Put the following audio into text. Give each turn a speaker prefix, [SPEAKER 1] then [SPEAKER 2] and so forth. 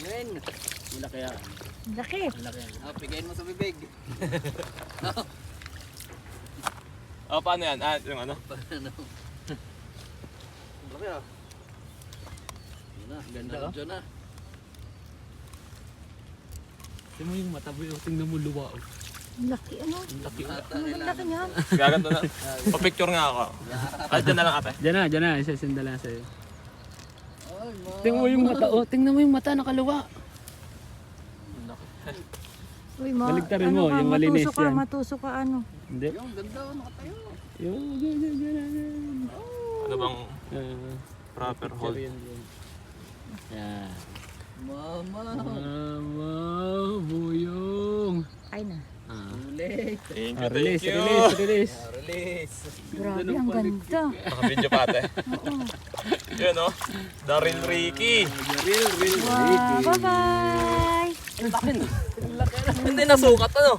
[SPEAKER 1] Tingin.
[SPEAKER 2] Malaki yan.
[SPEAKER 3] Laki.
[SPEAKER 2] Malaki yan.
[SPEAKER 1] Oh, pigayin mo sa bibig.
[SPEAKER 4] Oh, paano yan? Ah, yung ano?
[SPEAKER 1] Paano? Laki ah. Yun na, ganda
[SPEAKER 2] Ganda,
[SPEAKER 1] ko dyan ah.
[SPEAKER 2] Tingnan mo yung mata, boy. Tingnan mo luwa.
[SPEAKER 3] Laki ano?
[SPEAKER 2] Laki.
[SPEAKER 1] Bata
[SPEAKER 3] Ang
[SPEAKER 1] nila.
[SPEAKER 3] laki niyan.
[SPEAKER 4] Gaganda na. Pa-picture nga ako. Ay, dyan na lang ate.
[SPEAKER 2] Diyan na. Isasenda lang sa'yo.
[SPEAKER 1] Ay,
[SPEAKER 2] Tingnan mo yung mata. Oh, tingnan mo yung mata, nakaluwa.
[SPEAKER 3] Uy,
[SPEAKER 2] Baligtarin mo,
[SPEAKER 3] ka,
[SPEAKER 2] yung malinis
[SPEAKER 3] matuso ka,
[SPEAKER 2] yan.
[SPEAKER 3] matuso ka ano.
[SPEAKER 2] Hindi.
[SPEAKER 1] Yung ganda oh, nakatayo.
[SPEAKER 2] Yan.
[SPEAKER 4] Ano bang
[SPEAKER 2] Ah,
[SPEAKER 4] proper hold?
[SPEAKER 2] yan. Yan.
[SPEAKER 1] Mama.
[SPEAKER 2] Mama, buyong.
[SPEAKER 3] Ay na.
[SPEAKER 1] Ulit.
[SPEAKER 4] Thank you,
[SPEAKER 2] Release,
[SPEAKER 4] thank you.
[SPEAKER 2] release.
[SPEAKER 1] Release.
[SPEAKER 3] Grabe, ang ganda.
[SPEAKER 4] Naka-video pa ate. Yun oh. Daryl Ricky.
[SPEAKER 3] Wow, bye-bye.
[SPEAKER 4] Hindi nasukat ano.